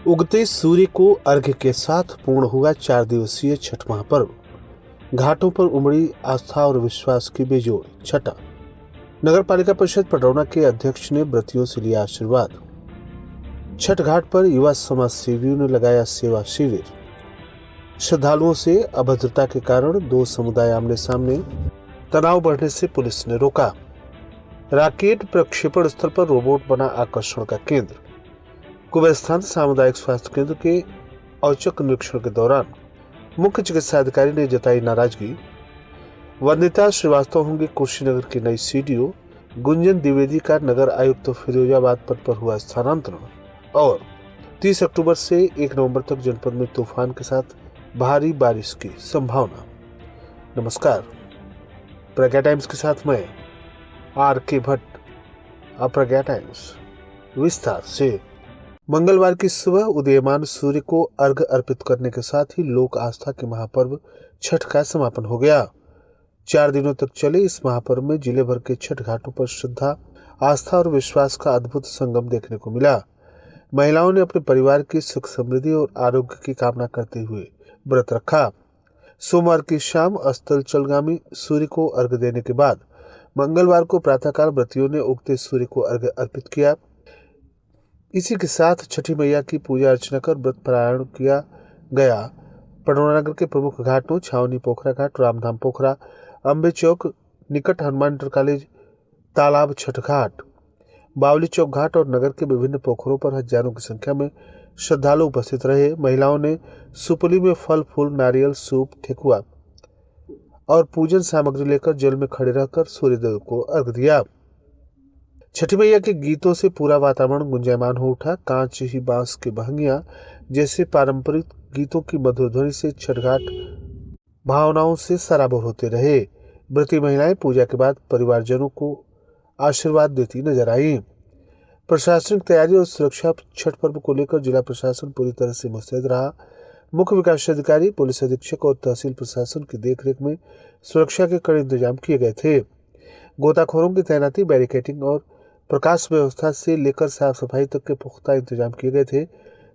उगते सूर्य को अर्घ्य के साथ पूर्ण हुआ 4 दिवसीय छठ महापर्व। घाटों पर उमड़ी आस्था और विश्वास की बेजोड़ छठा। नगर पालिका परिषद पडरौना के अध्यक्ष ने व्रतियों से लिया आशीर्वाद। छठ घाट पर युवा समाज सेवियों ने लगाया सेवा शिविर। श्रद्धालुओं से अभद्रता के कारण 2 समुदाय आमने सामने, तनाव बढ़ने से पुलिस ने रोका। राकेट प्रक्षेपण स्थल पर रोबोट बना आकर्षण का केंद्र। कुबेरस्थान सामुदायिक स्वास्थ्य केंद्र के औचक निरीक्षण के दौरान मुख्य चिकित्सा अधिकारी ने जताई नाराजगी। वंदिता श्रीवास्तव होंगे कुशीनगर की नई सीडीओ। गुंजन द्विवेदी का नगर आयुक्त फिरोजाबाद पद पर हुआ स्थानांतरण। और 30 अक्टूबर से 1 नवंबर तक जनपद में तूफान के साथ भारी बारिश की संभावना। नमस्कार, प्रज्ञा टाइम्स के साथ मैं आर.के. भट्ट। प्रज्ञा टाइम्स विस्तार से। मंगलवार की सुबह उदीयमान सूर्य को अर्घ्य अर्पित करने के साथ ही लोक आस्था के महापर्व छठ का समापन हो गया। 4 दिनों तक चले इस महापर्व में जिले भर के छठ घाटों पर श्रद्धा, आस्था और विश्वास का अद्भुत संगम देखने को मिला। महिलाओं ने अपने परिवार की सुख समृद्धि और आरोग्य की कामना करते हुए व्रत रखा। सोमवार की शाम अस्ताचलगामी सूर्य को अर्घ्य देने के बाद मंगलवार को प्रातःकाल व्रतियों ने उगते सूर्य को अर्घ्य अर्पित किया। इसी के साथ छठी मैया की पूजा अर्चना कर व्रत पारायण किया गया। पडरौना नगर के प्रमुख घाटों छावनी पोखरा घाट, रामधाम पोखरा, अम्बे चौक निकट हनुमान इंटर कॉलेज, तालाब छठ घाट, बावली चौक घाट और नगर के विभिन्न पोखरों पर हजारों की संख्या में श्रद्धालु उपस्थित रहे। महिलाओं ने सुपली में फल फूल, नारियल, सूप, ठेकुआ और पूजन सामग्री लेकर जल में खड़े रहकर सूर्यदेव को अर्घ्य दिया। छठी मैया के गीतों से पूरा वातावरण गुंजायमान हो उठा। कांच ही बांस के बहंगियां जैसे पारंपरिक गीतों की मधुर ध्वनि से छठ घाट भावनाओं से सराबोर होते रहे। व्रती महिलाएं पूजा के बाद परिवारजनों को आशीर्वाद देती नजर आई। प्रशासनिक तैयारी और सुरक्षा छठ पर्व को लेकर जिला प्रशासन पूरी तरह से मुस्तैद रहा। मुख्य विकास अधिकारी, पुलिस अधीक्षक और तहसील प्रशासन की देखरेख में सुरक्षा के कड़े इंतजाम किए गए थे। गोताखोरों की तैनाती, बैरिकेडिंग और प्रकाश व्यवस्था से लेकर साफ सफाई तक के पुख्ता इंतजाम किए गए थे।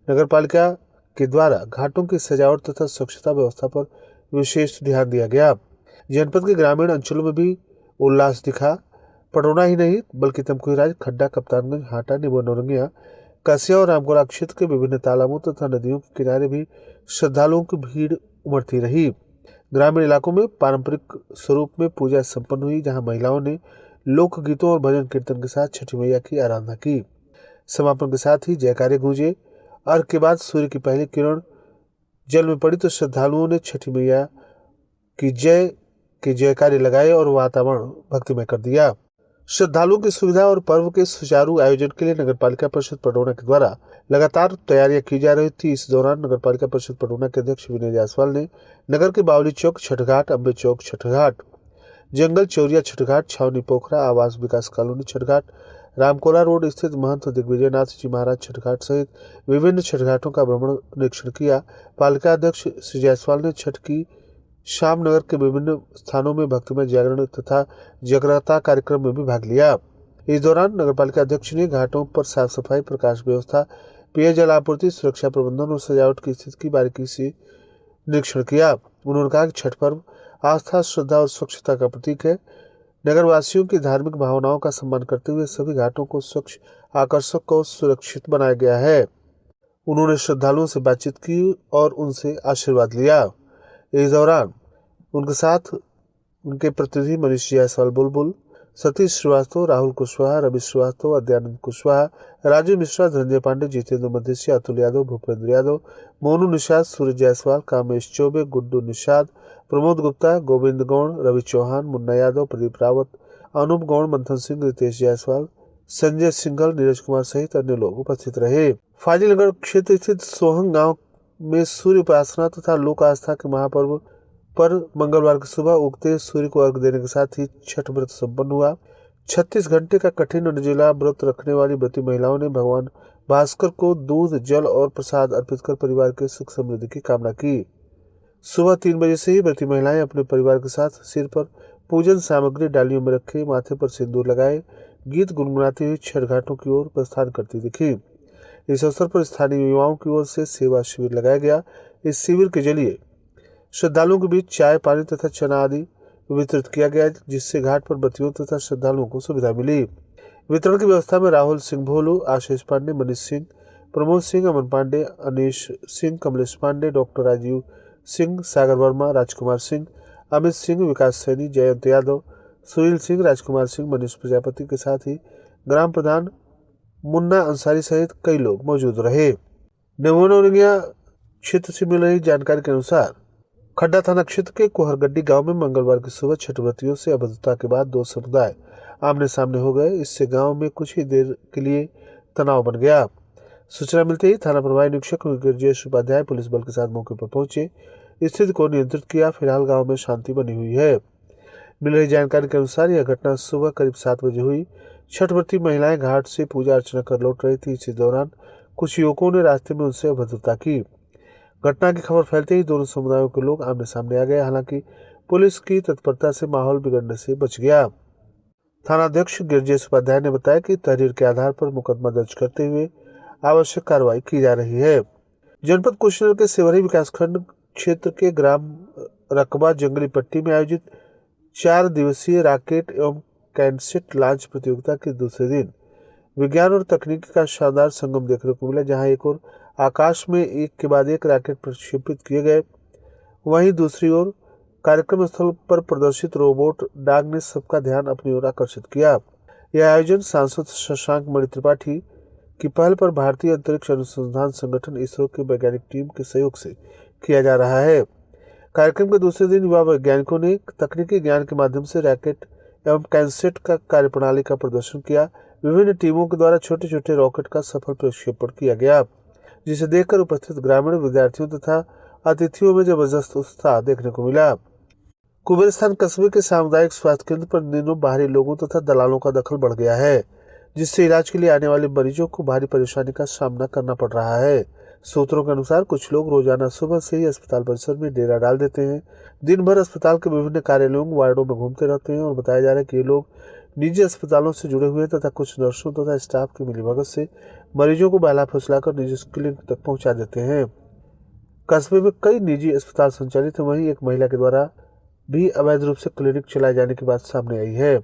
नगर पालिका के द्वारा घाटों की सजावट तथा स्वच्छता व्यवस्था पर विशेष ध्यान दिया गया। जनपद के ग्रामीण अंचलों में भी उल्लास दिखा। पडरौना ही नहीं बल्कि तमकुहीराज, खड्डा, कप्तानगंज, हाटा, निबो, नौरंगिया, कसिया और रामगोला क्षेत्र के विभिन्न तालाबों तथा नदियों के किनारे भी श्रद्धालुओं की भीड़ उमड़ती रही। ग्रामीण इलाकों में पारंपरिक स्वरूप में पूजा संपन्न हुई, जहां महिलाओं ने लोकगीतों और भजन कीर्तन के साथ छठी मैया की आराधना की। समापन के साथ ही जयकारे गूंजे। अर्घ के बाद सूर्य की पहली किरण जल में पड़ी तो श्रद्धालुओं ने छठी मैया की जय के जयकारे लगाए और वातावरण भक्तिमय कर दिया। श्रद्धालुओं की सुविधा और पर्व के सुचारू आयोजन के लिए नगर पालिका परिषद पडरौना के द्वारा लगातार तैयारियां की जा रही थी। इस दौरान नगर पालिका परिषद पडरौना के अध्यक्ष विनय जायसवाल ने नगर के बावली चौक छठ घाट, अम्बे चौक छठ घाट, जंगल चौरिया छठ घाट, छावनी पोखरा आवास विकास कॉलोनी छठ घाट, रामकोला रोड स्थित महंत दिग्विजयनाथ जी महाराज छठ घाट सहित विभिन्न छठ घाटों का भ्रमण निरीक्षण किया। पालिका अध्यक्ष श्री जायसवाल ने छठ की शाम नगर के विभिन्न स्थानों में भक्तिमय जागरण तथा जागरूकता कार्यक्रम में भी भाग लिया। इस दौरान नगर पालिका अध्यक्ष ने घाटों पर साफ सफाई, प्रकाश व्यवस्था, पेयजल आपूर्ति, सुरक्षा प्रबंधन और सजावट की स्थिति की बारीकी से निरीक्षण किया। उन्होंने कहा कि छठ पर्व आस्था, श्रद्धा और स्वच्छता का प्रतीक है। नगरवासियों की धार्मिक भावनाओं का सम्मान करते हुए सभी घाटों को स्वच्छ, आकर्षक और सुरक्षित बनाया गया है। उन्होंने श्रद्धालुओं से बातचीत की और उनसे आशीर्वाद लिया। इस दौरान उनके साथ उनके प्रतिनिधि मनीष जायसवाल बुलबुल, सतीश श्रीवास्तव, राहुल कुशवाहा, रवि श्रीवास्तव, अद्यानंद कुशवाहा, राजू मिश्रा, धनंजय पांडे, जितेंद्र मदेशिया, अतुल यादव, भूपेंद्र यादव, मोनू निषाद, सूरज जायसवाल, कामेश चौबे, गुड्डू निषाद, प्रमोद गुप्ता, गोविंद गौड़, रवि चौहान, मुन्ना यादव, प्रदीप रावत, अनूप गौड़, मंथन सिंह, रितेश जायसवाल, संजय सिंघल, नीरज कुमार सहित अन्य लोग उपस्थित रहे। फाजिलनगर क्षेत्र स्थित सोहंग गांव में सूर्य उपासना तथा लोक आस्था के महापर्व पर मंगलवार की सुबह उगते सूर्य को अर्घ्य देने के साथ ही छठ व्रत संपन्न हुआ। 36 घंटे का कठिन और निर्जला व्रत रखने वाली व्रती महिलाओं ने भगवान भास्कर को दूध, जल और प्रसाद अर्पित कर परिवार के सुख समृद्धि की कामना की। सुबह 3 बजे से ही व्रती महिलाएं अपने परिवार के साथ सिर पर पूजन सामग्री डालियों में रखे, माथे पर सिंदूर लगाए, गीत गुनगुनाती हुई छठ घाटों की ओर प्रस्थान करती दिखी। इस अवसर पर स्थानीय युवाओं की ओर से सेवा शिविर लगाया गया। इस शिविर के जरिए श्रद्धालुओं के बीच चाय, पानी तथा चना आदि वितरित किया गया, जिससे घाट पर व्रतियों तथा श्रद्धालुओं को सुविधा मिली। वितरण की व्यवस्था में राहुल सिंह भोलू, आशीष पांडे, मनीष सिंह, प्रमोद सिंह, अमन पांडे, अनीश सिंह, कमलेश पांडे, डॉक्टर राजीव सिंह, सागर वर्मा, राजकुमार सिंह, अमित सिंह, विकास सैनी, जयंत यादव, सुनील सिंह, राजकुमार सिंह, मनीष प्रजापति के साथ ही ग्राम प्रधान मुन्ना अंसारी सहित कई लोग मौजूद रहे। नेवोनोरिया क्षेत्र से मिल रही जानकारी के अनुसार खड्डा थाना क्षेत्र के कोहरगड्डी गांव में मंगलवार की सुबह छठ व्रतियों से अभद्रता के बाद दो समुदाय आमने सामने हो गए। इससे गांव में कुछ ही देर के लिए तनाव बन गया। सूचना मिलते ही थाना प्रभारी निरीक्षक गिरजेश उपाध्याय पुलिस बल के साथ मौके पर पहुंचे, स्थिति को नियंत्रित किया। फिलहाल गांव में शांति बनी हुई है। मिल रही जानकारी के अनुसार यह घटना सुबह करीब 7 बजे हुई। छठ व्रती महिलाएं घाट से पूजा अर्चना कर लौट रही थी। इसी दौरान कुछ युवकों ने रास्ते में उनसे अभद्रता की। घटना की खबर फैलते ही दोनों समुदायों के लोग आमने सामने आ गए। हालांकि पुलिस की तत्परता से माहौल बिगड़ने से बच गया। थानाध्यक्ष गिरजेश उपाध्याय ने बताया कि तहरीर के आधार पर मुकदमा दर्ज करते हुए आवश्यक कार्रवाई की जा रही है। जनपद कुशीनगर के सेवरी विकासखंड क्षेत्र के ग्राम रकबा जंगली पट्टी में आयोजित 4 दिवसीय रॉकेट एवं कैनसेट लॉन्च प्रतियोगिता के दूसरे दिन विज्ञान और तकनीकी का शानदार संगम देखने को मिला, जहां एक ओर आकाश में एक के बाद एक रॉकेट प्रक्षेपित किए गए, वहीं दूसरी ओर कार्यक्रम स्थल पर प्रदर्शित रोबोट डाग ने सबका ध्यान अपनी ओर आकर्षित किया। यह आयोजन सांसद शशांक मणि त्रिपाठी की पहल पर भारतीय अंतरिक्ष अनुसंधान संगठन इसरो की वैज्ञानिक टीम के सहयोग से किया जा रहा है। कार्यक्रम के दूसरे दिन युवा वैज्ञानिकों ने तकनीकी ज्ञान के माध्यम से रॉकेट एवं कैनसेट का कार्यप्रणाली का प्रदर्शन किया। विभिन्न टीमों के द्वारा छोटे छोटे रॉकेट का सफल प्रक्षेपण किया गया, जिसे देखकर उपस्थित ग्रामीण विद्यार्थियों तथा अतिथियों में जबरदस्त उत्साह देखने को मिला। कुबेरस्थान कस्बे के सामुदायिक स्वास्थ्य केंद्र पर इन दिनों बाहरी लोगों तथा दलालों का दखल बढ़ गया है, जिससे इलाज के लिए आने वाले मरीजों को भारी परेशानी का सामना करना पड़ रहा है। सूत्रों के अनुसार कुछ लोग रोजाना सुबह से ही अस्पताल परिसर में डेरा डाल देते हैं, दिन भर अस्पताल के विभिन्न कार्यालयों वार्डों में घूमते रहते हैं और बताया जा रहा है कि ये लोग निजी अस्पतालों से जुड़े हुए तथा कुछ नर्सों तथा स्टाफ की मिलीभगत से मरीजों को बहला फुसलाकर निजी क्लिनिक तक पहुंचा देते हैं। कस्बे में कई निजी अस्पताल संचालित है, वहीं एक महिला के द्वारा भी अवैध रूप से क्लिनिक चलाए जाने की बात सामने आई है।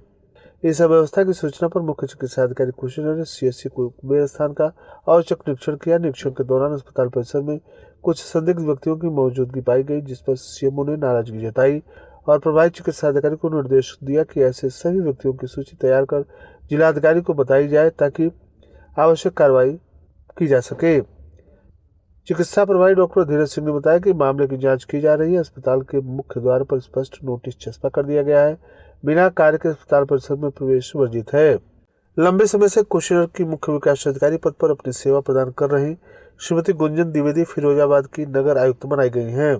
इस अव्यवस्था की सूचना पर मुख्य चिकित्सा अधिकारी कुशीनगर ने सीएचसी कुबेरस्थान का औचक निरीक्षण किया। निरीक्षण के दौरान अस्पताल परिसर में कुछ संदिग्ध व्यक्तियों की मौजूदगी पाई गई, जिस पर सीएमओ ने नाराजगी जताई और प्रभारी चिकित्सा अधिकारी को निर्देश दिया कि ऐसे सभी व्यक्तियों की सूची तैयार कर जिलाधिकारी को बताई जाए ताकि आवश्यक कार्रवाई की जा सके। चिकित्सा प्रभारी डॉक्टर धीरज सिंह ने बताया कि मामले की जांच की जा रही है। अस्पताल के मुख्य द्वार पर स्पष्ट नोटिस चस्पा कर दिया गया है। बिना कार्य के अस्पताल परिसर में प्रवेश वर्जित है। लंबे समय से कुशीनगर की मुख्य विकास अधिकारी पद पर अपनी सेवा प्रदान कर रही श्रीमती गुंजन द्विवेदी फिरोजाबाद की नगर आयुक्त बनाई गई हैं।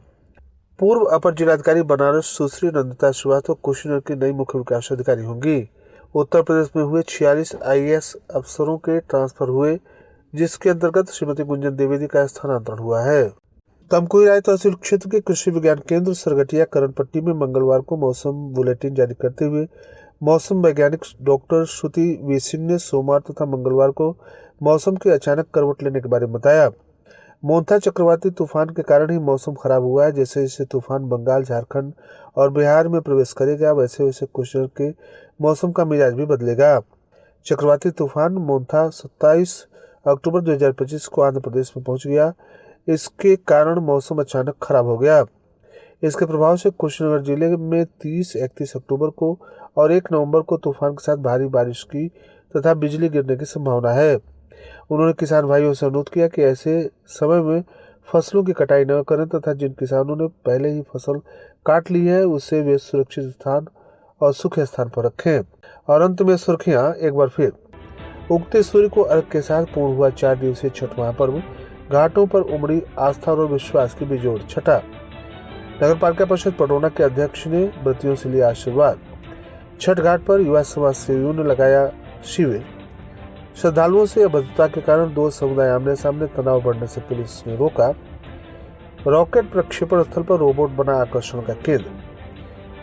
पूर्व अपर जिलाधिकारी बनारस सुश्री नंदिता श्रीवास्तव कुशीनगर की नई मुख्य विकास अधिकारी होंगी। उत्तर प्रदेश में हुए 46 IAS अफसरों के ट्रांसफर हुए, जिसके अंतर्गत श्रीमती गुंजन द्विवेदी का स्थानांतरण हुआ है। तमकुही राय तहसील क्षेत्र के कृषि विज्ञान केंद्र सरगटिया करणपट्टी में मंगलवार को मौसम बुलेटिन जारी करते हुए मौसम वैज्ञानिक डॉक्टर श्रुति वी सिंह ने सोमवार तथा मंगलवार को मौसम के अचानक करवट लेने के बारे में बताया। मोन्था चक्रवाती तूफान के कारण ही मौसम खराब हुआ है। जैसे जैसे तूफान बंगाल, झारखंड और बिहार में प्रवेश करेगा, वैसे वैसे कुशीनगर के मौसम का मिजाज भी बदलेगा। चक्रवाती तूफान मोन्था 27 अक्टूबर 2025 को आंध्र प्रदेश में पहुंच गया। इसके कारण मौसम अचानक खराब हो गया। इसके प्रभाव से कुशीनगर जिले में 30-31 अक्टूबर को और 1 नवंबर को तूफान के साथ भारी बारिश की तथा बिजली गिरने की संभावना है। उन्होंने किसान भाइयों से अनुरोध किया कि ऐसे समय में फसलों की कटाई न करें तथा जिन किसानों ने पहले ही फसल काट ली है उसे वे सुरक्षित स्थान और सूखे स्थान पर रखें। और अंत में सुर्खियां एक बार फिर। उगते सूर्य को अर्घ के साथ पूर्ण हुआ 4 दिवसीय छठ महापर्व। घाटों पर उमड़ी आस्था और विश्वास की बेजोड़ छठा। नगर पालिका परिषद पटौना के अध्यक्ष ने व्रतियों से लिया आशीर्वाद। छठ घाट पर युवा समाज सेवियों ने लगाया शिविर। श्रद्धालुओं से अभद्रता के कारण 2 समुदाय आमने सामने, तनाव बढ़ने से पुलिस ने रोका। रॉकेट प्रक्षेपण स्थल पर रोबोट बना आकर्षण का केंद्र।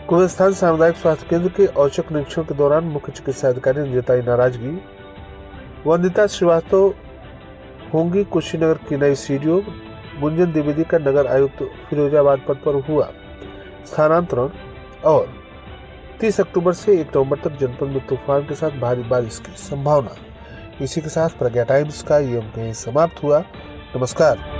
कुवेस्थान सामुदायिक स्वास्थ्य केंद्र के औचक निरीक्षण के दौरान मुख्य चिकित्सा अधिकारी ने जताई नाराजगी। वंदिता श्रीवास्तव होंगी कुशीनगर की नई सीडीओ। गुंजन द्विवेदी का नगर आयुक्त फिरोजाबाद पद पर हुआ स्थानांतरण। और 30 अक्टूबर से 1 नवंबर तक जनपद में तूफान के साथ भारी बारिश की संभावना। इसी के साथ प्रज्ञा टाइम्स का ये अंक यहीं समाप्त हुआ। नमस्कार।